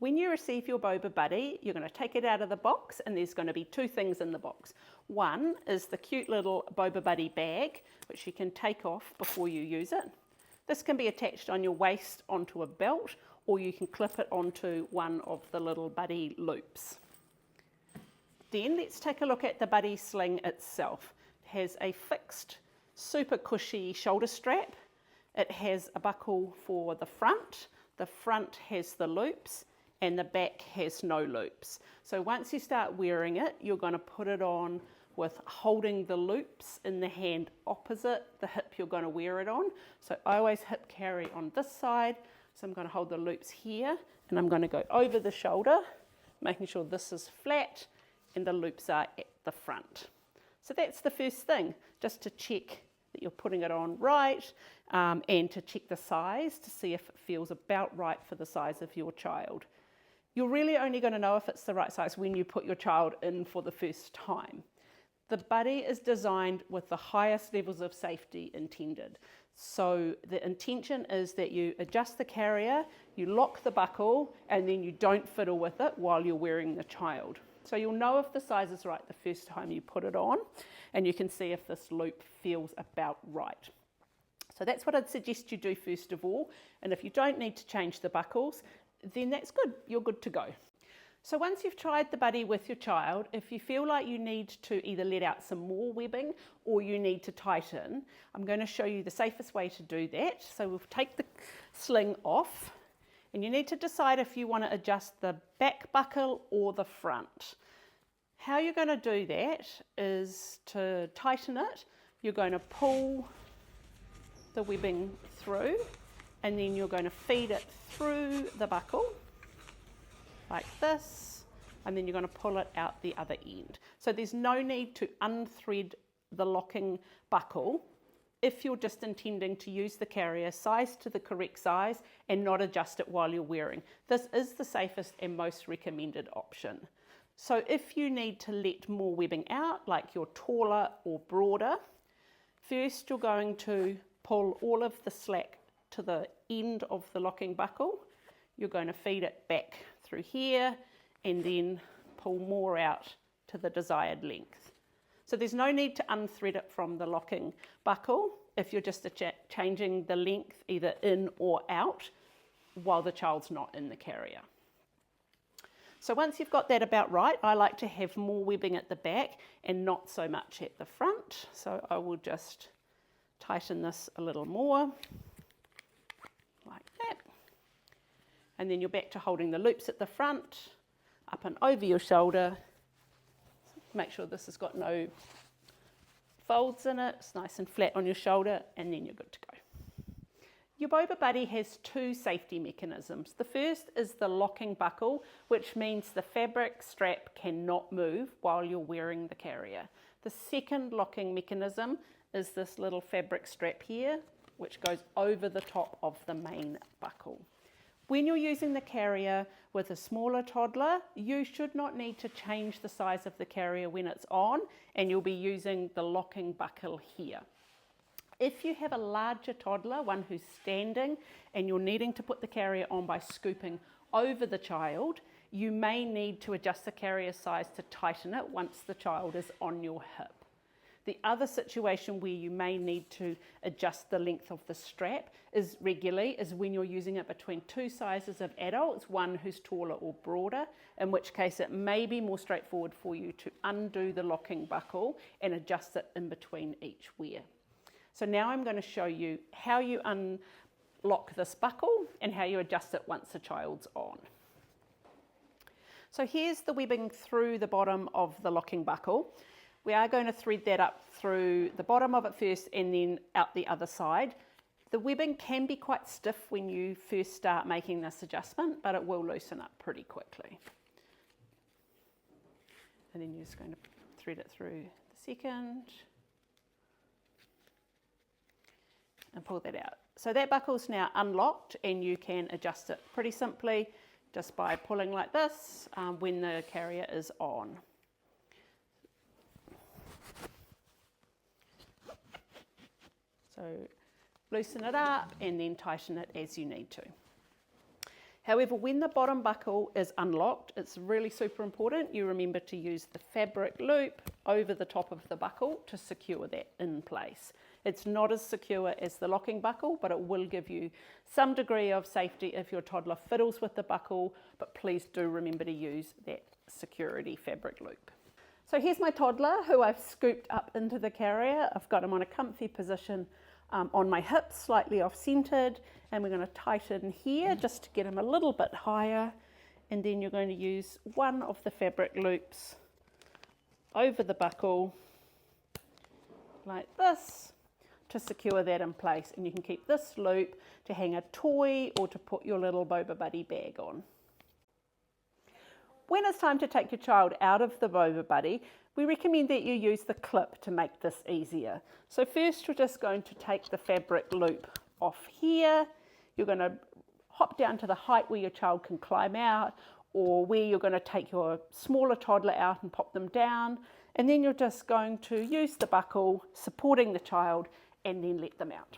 When you receive your Boba Buddy, you're going to take it out of the box, and there's going to be two things in the box. One is the cute little Boba Buddy bag, which you can take off before you use it. This can be attached on your waist onto a belt, or you can clip it onto one of the little Buddy loops. Then let's take a look at the Buddy sling itself. It has a fixed, super cushy shoulder strap. It has a buckle for the front. The front has the loops, and the back has no loops. So once you start wearing it, you're going to put it on with holding the loops in the hand opposite the hip you're going to wear it on. So I always hip carry on this side. So I'm going to hold the loops here, and I'm going to go over the shoulder, making sure this is flat and the loops are at the front. So that's the first thing, just to check that you're putting it on right, and to check the size to see if it feels about right for the size of your child. You're really only going to know if it's the right size when you put your child in for the first time. The Buddy is designed with the highest levels of safety intended. So the intention is that you adjust the carrier, you lock the buckle, and then you don't fiddle with it while you're wearing the child. So you'll know if the size is right the first time you put it on, and you can see if this loop feels about right. So that's what I'd suggest you do first of all. And if you don't need to change the buckles, then that's good, you're good to go. So once you've tried the Buddy with your child, if you feel like you need to either let out some more webbing or you need to tighten, I'm going to show you the safest way to do that. So we'll take the sling off, and you need to decide if you want to adjust the back buckle or the front. How you're going to do that is to tighten it. You're going to pull the webbing through, and then you're going to feed it through the buckle like this, and then you're going to pull it out the other end. So there's no need to unthread the locking buckle if you're just intending to use the carrier size to the correct size and not adjust it while you're wearing. This is the safest and most recommended option. So if you need to let more webbing out, like you're taller or broader, first you're going to pull all of the slack to the end of the locking buckle. You're going to feed it back through here and then pull more out to the desired length. So there's no need to unthread it from the locking buckle if you're just changing the length either in or out while the child's not in the carrier. So once you've got that about right, I like to have more webbing at the back and not so much at the front. So I will just tighten this a little more, like that. And then you're back to holding the loops at the front, up and over your shoulder. Make sure this has got no folds in it. It's nice and flat on your shoulder, and then you're good to go. Your Boba Buddy has two safety mechanisms. The first is the locking buckle, which means the fabric strap cannot move while you're wearing the carrier. The second locking mechanism is this little fabric strap here, which goes over the top of the main buckle. When you're using the carrier with a smaller toddler, you should not need to change the size of the carrier when it's on, and you'll be using the locking buckle here. If you have a larger toddler, one who's standing, and you're needing to put the carrier on by scooping over the child, you may need to adjust the carrier size to tighten it once the child is on your hip. The other situation where you may need to adjust the length of the strap is when you're using it between two sizes of adults, one who's taller or broader, in which case it may be more straightforward for you to undo the locking buckle and adjust it in between each wear. So now I'm going to show you how you unlock this buckle and how you adjust it once the child's on. So here's the webbing through the bottom of the locking buckle. We are going to thread that up through the bottom of it first and then out the other side. The webbing can be quite stiff when you first start making this adjustment, but it will loosen up pretty quickly. And then you're just going to thread it through the second and pull that out. So that buckle's now unlocked, and you can adjust it pretty simply just by pulling like this when the carrier is on. So loosen it up and then tighten it as you need to. However, when the bottom buckle is unlocked, it's really super important you remember to use the fabric loop over the top of the buckle to secure that in place. It's not as secure as the locking buckle, but it will give you some degree of safety if your toddler fiddles with the buckle, but please do remember to use that security fabric loop. So here's my toddler who I've scooped up into the carrier. I've got him on a comfy position on my hips, slightly off-centered, and we're going to tighten here just to get him a little bit higher, and then you're going to use one of the fabric loops over the buckle like this to secure that in place, and you can keep this loop to hang a toy or to put your little Boba Buddy bag on. When it's time to take your child out of the Boba Buddy, we recommend that you use the clip to make this easier. So first we're just going to take the fabric loop off here. You're going to hop down to the height where your child can climb out, or where you're going to take your smaller toddler out and pop them down, and then you're just going to use the buckle supporting the child and then let them out.